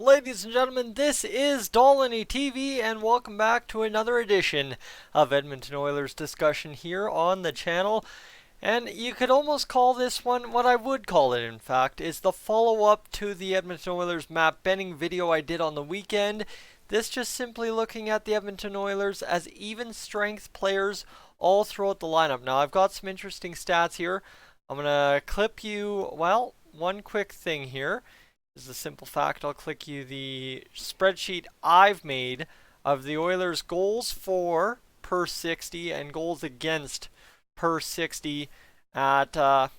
Ladies and gentlemen, this is Dolynny TV, and welcome back to another edition of Edmonton Oilers discussion here on the channel. And you could almost call this one, what I would call it in fact, is the follow-up to the Edmonton Oilers map bending video I did on the weekend. This just simply looking at the Edmonton Oilers as even strength players all throughout the lineup. Now I've got some interesting stats here. I'm going to clip you, well, one quick thing here. This is a simple fact. I'll click you the spreadsheet I've made of the Oilers' goals for per 60 and goals against per 60 at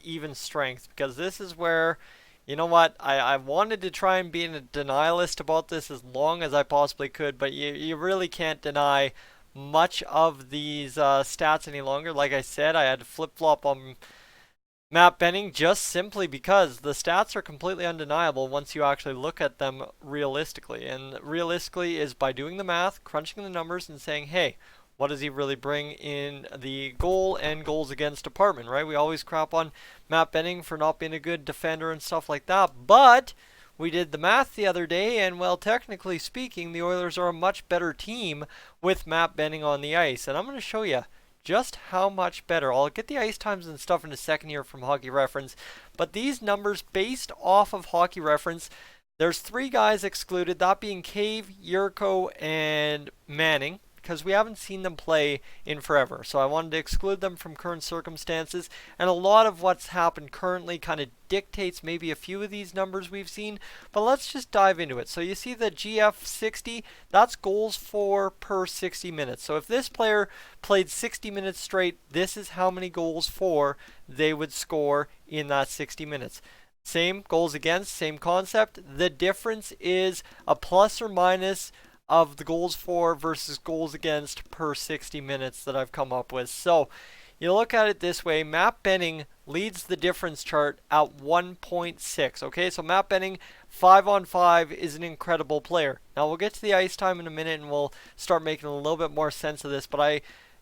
even strength, because this is where, you know what, I wanted to try and be in a denialist about this as long as I possibly could, but you really can't deny much of these stats any longer. Like I said, I had to flip-flop on map bending just simply because the stats are completely undeniable once you actually look at them realistically. And realistically is by doing the math, crunching the numbers, and saying, hey, what does he really bring in the goal and goals against department, right? We always crap on map bending for not being a good defender and stuff like that, but we did the math the other day, and well, technically speaking, the Oilers are a much better team with map bending on the ice. And I'm going to show you just how much better. I'll get the ice times and stuff in a second here from Hockey Reference, but these numbers based off of Hockey Reference, there's 3 guys excluded, that being Cave, Yurko, and Manning, because we haven't seen them play in forever. So I wanted to exclude them from current circumstances, and a lot of what's happened currently kind of dictates maybe a few of these numbers we've seen, but let's just dive into it. So you see the GF 60, that's goals for per 60 minutes. So if this player played 60 minutes straight, this is how many goals for they would score in that 60 minutes. Same goals against, same concept. The difference is a plus or minus of the goals for versus goals against per 60 minutes that I've come up with. So you look at it this way, map bending leads the difference chart at 1.6. Okay, so map bending 5-on-5 is an incredible player. Now we'll get to the ice time in a minute and we'll start making a little bit more sense of this, but I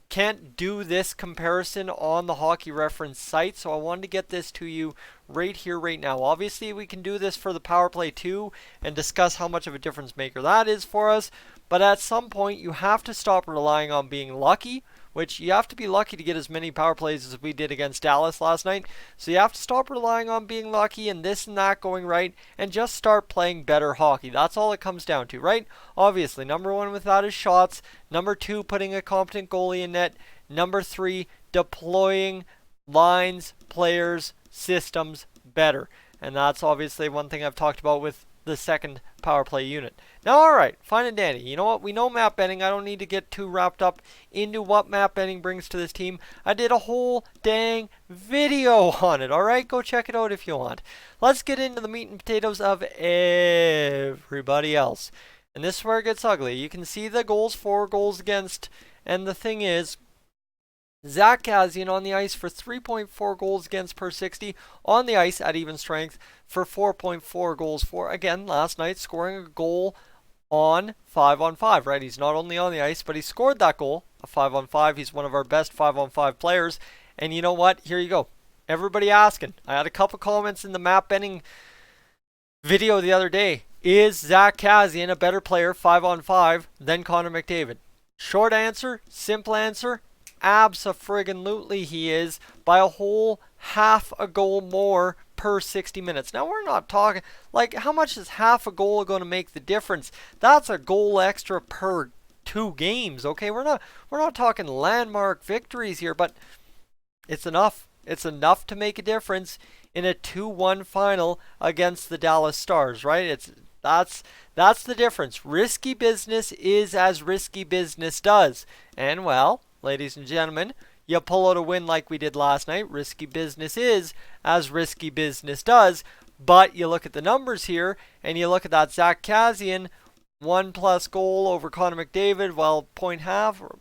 can't do this comparison on the Hockey Reference site, so I wanted to get this to you right here, right now. Obviously, we can do this for the power play too and discuss how much of a difference maker that is for us, but at some point, you have to stop relying on being lucky, which you have to be lucky to get as many power plays as we did against Dallas last night. So you have to stop relying on being lucky and this and that going right and just start playing better hockey. That's all it comes down to, right? Obviously, number 1 with that is shots. Number 2, putting a competent goalie in net. Number 3, deploying lines, players, systems better. And that's obviously one thing I've talked about with the second power play unit. Now, alright, fine and dandy. You know what? We know map bending. I don't need to get too wrapped up into what map bending brings to this team. I did a whole dang video on it, alright? Go check it out if you want. Let's get into the meat and potatoes of everybody else. And this is where it gets ugly. You can see the goals for, goals against, and the thing is, Zach Kassian on the ice for 3.4 goals against per 60 on the ice at even strength for 4.4 goals for, again, last night scoring a goal on 5-on-5, right? He's not only on the ice, but he scored that goal, a 5-on-5. He's one of our best 5-on-5 players. And you know what? Here you go. Everybody asking. I had a couple comments in the map bending video the other day. Is Zach Kassian a better player 5-on-5 than Connor McDavid? Short answer, simple answer, abso-friggin-lutely he is, by a whole half a goal more per 60 minutes. Now we're not talking, like, how much is half a goal going to make the difference? That's a goal extra per 2 games, okay? We're not talking landmark victories here, but it's enough. It's enough to make a difference in a 2-1 final against the Dallas Stars, right? That's the difference. Risky business is as risky business does. And well, ladies and gentlemen, you pull out a win like we did last night. Risky business is as risky business does. But you look at the numbers here, and you look at that Zach Kassian 1+ goal over Connor McDavid, well, 0.5.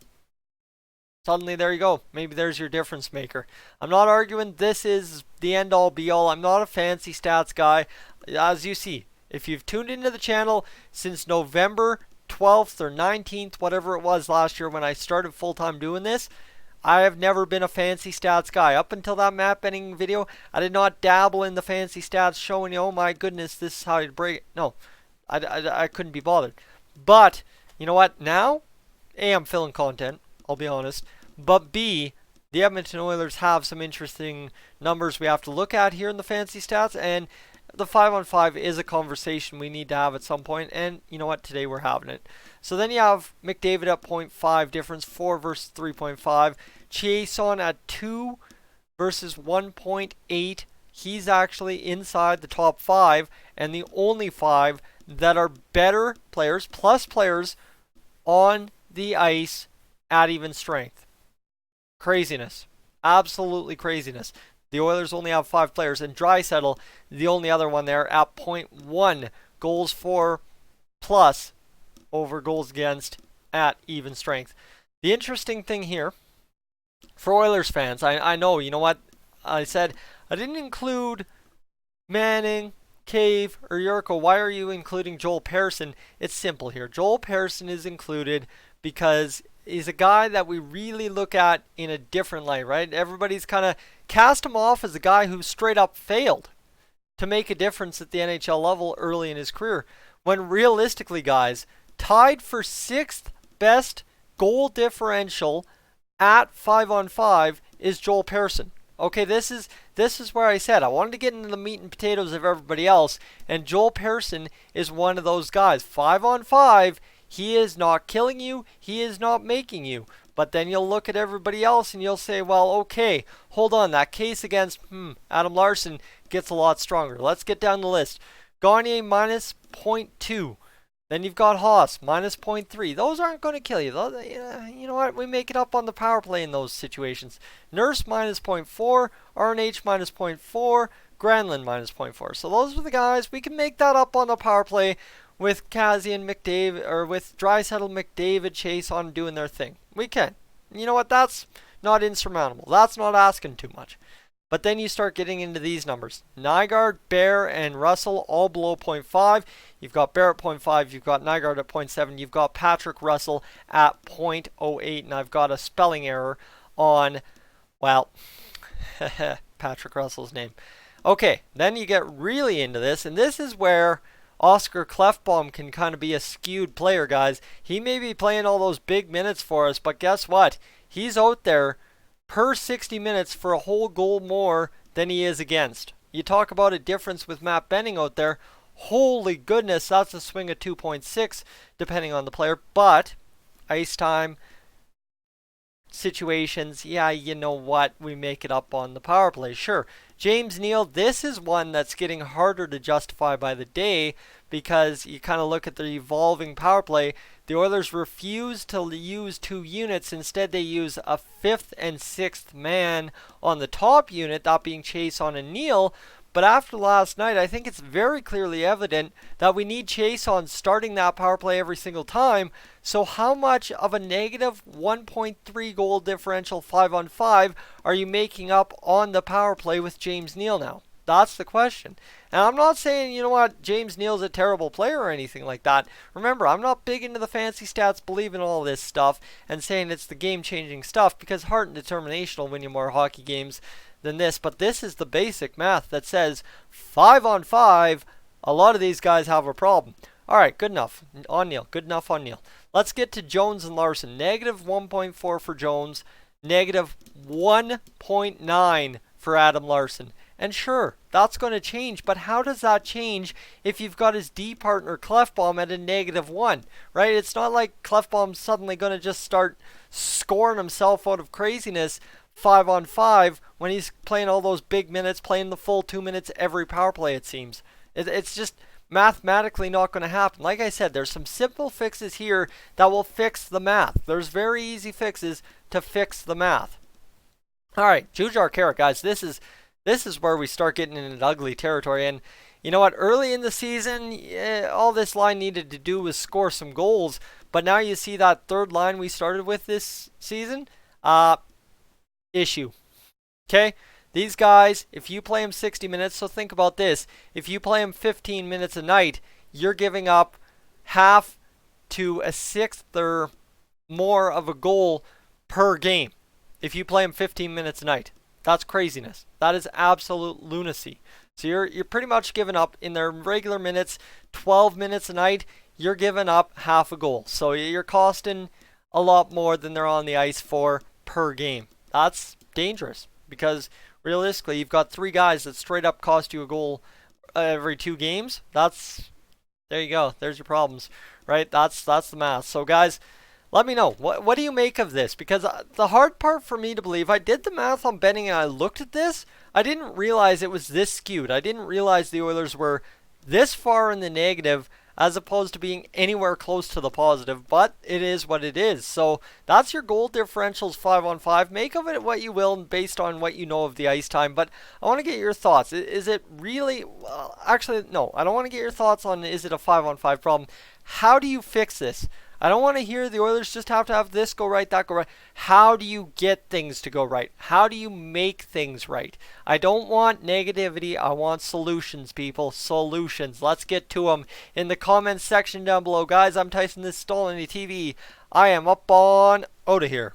Suddenly, there you go. Maybe there's your difference maker. I'm not arguing this is the end-all, be-all. I'm not a fancy stats guy. As you see, if you've tuned into the channel since November 12th or 19th, whatever it was last year when I started full-time doing this, I have never been a fancy stats guy. Up until that map bending video, I did not dabble in the fancy stats showing you, oh my goodness, this is how you break it. No, I couldn't be bothered. But, you know what? Now, A, I'm filling content, I'll be honest. But B, the Edmonton Oilers have some interesting numbers we have to look at here in the fancy stats. And the 5-on-5 is a conversation we need to have at some point. And you know what? Today we're having it. So then you have McDavid at 0.5 difference, 4 versus 3.5. Chiasson at 2 versus 1.8. He's actually inside the top 5 and the only 5 that are better players, plus players on the ice at even strength. Craziness. Absolutely craziness. The Oilers only have 5 players, and Draisaitl, the only other one there, at 0.1 goals for plus over goals against at even strength. The interesting thing here, for Oilers fans, I know, you know what? I said I didn't include Manning, Cave, or Yurko. Why are you including Joel Persson? It's simple here. Joel Persson is included because he's a guy that we really look at in a different light, right? Everybody's kind of cast him off as a guy who straight up failed to make a difference at the NHL level early in his career. When realistically, guys, tied for 6th best goal differential at 5-on-5 is Joel Persson. Okay, this is where I said I wanted to get into the meat and potatoes of everybody else, and Joel Persson is one of those guys. 5-on-5, he is not killing you, he is not making you. But then you'll look at everybody else and you'll say, well, okay, hold on, that case against Adam Larsson gets a lot stronger. Let's get down the list. Gagner minus 0.2. Then you've got Haas, minus 0.3. Those aren't going to kill you. You know what? We make it up on the power play in those situations. Nurse, minus 0.4. RNH, minus 0.4. Granlund, minus 0.4. So those are the guys. We can make that up on the power play with Kazi and McDavid, or with Draisaitl, McDavid, Chiasson doing their thing. We can. You know what? That's not insurmountable. That's not asking too much. But then you start getting into these numbers. Nygaard, Bear, and Russell all below 0.5. You've got Bear at 0.5. You've got Nygaard at 0.7. You've got Patrick Russell at 0.08. And I've got a spelling error on, well, Patrick Russell's name. Okay, then you get really into this. And this is where Oscar Klefbom can kind of be a skewed player, guys. He may be playing all those big minutes for us, but guess what? He's out there per 60 minutes for a whole goal more than he is against. You talk about a difference with Matt Benning out there. Holy goodness, that's a swing of 2.6 depending on the player. But ice time situations, yeah, you know what? We make it up on the power play. Sure. James Neal, this is one that's getting harder to justify by the day because you kind of look at the evolving power play. The Oilers refuse to use 2 units. Instead, they use a 5th and 6th man on the top unit, that being Chiasson and Neal. But after last night, I think it's very clearly evident that we need Chiasson starting that power play every single time. So how much of a negative 1.3 goal differential 5-on-5 are you making up on the power play with James Neal now? That's the question. And I'm not saying, you know what, James Neal's a terrible player or anything like that. Remember, I'm not big into the fancy stats, believing all this stuff, and saying it's the game-changing stuff, because heart and determination will win you more hockey games than this. But this is the basic math that says 5-on-5, a lot of these guys have a problem. All right, good enough on Neal. Good enough on Neal. Let's get to Jones and Larson. Negative 1.4 for Jones. Negative 1.9 for Adam Larsson. And sure, that's going to change, but how does that change if you've got his D partner Klefbom at a negative 1, right? It's not like Klefbom's suddenly going to just start scoring himself out of craziness 5-on-5 when he's playing all those big minutes, playing the full 2 minutes every power play, it seems. It's just mathematically not going to happen. Like I said, there's some simple fixes here that will fix the math. There's very easy fixes to fix the math. All right, Jujhar Khaira, guys, this is where we start getting into ugly territory. And you know what? Early in the season, all this line needed to do was score some goals. But now you see that third line we started with this season. Issue. Okay? These guys, if you play them 60 minutes, so think about this. If you play them 15 minutes a night, you're giving up half to a sixth or more of a goal per game. if you play them 15 minutes a night. That's craziness. That is absolute lunacy. So you're pretty much giving up in their regular minutes, 12 minutes a night. You're giving up half a goal. So you're costing a lot more than they're on the ice for per game. That's dangerous because realistically, you've got 3 guys that straight up cost you a goal every 2 games. There you go. There's your problems, right? That's the math. So guys, let me know. What do you make of this? Because the hard part for me to believe, I did the math on betting and I looked at this. I didn't realize it was this skewed. I didn't realize the Oilers were this far in the negative as opposed to being anywhere close to the positive, but it is what it is. So that's your goal differentials 5-on-5. Make of it what you will based on what you know of the ice time, but I want to get your thoughts. Is it really, well, actually, no, I don't want to get your thoughts on is it a 5-on-5 problem. How do you fix this? I don't want to hear the Oilers just have to have this go right, that go right. How do you get things to go right? How do you make things right? I don't want negativity. I want solutions, people. Solutions. Let's get to them in the comments section down below. Guys, I'm Tyson. This is Dolynny TV. I am up on out of here.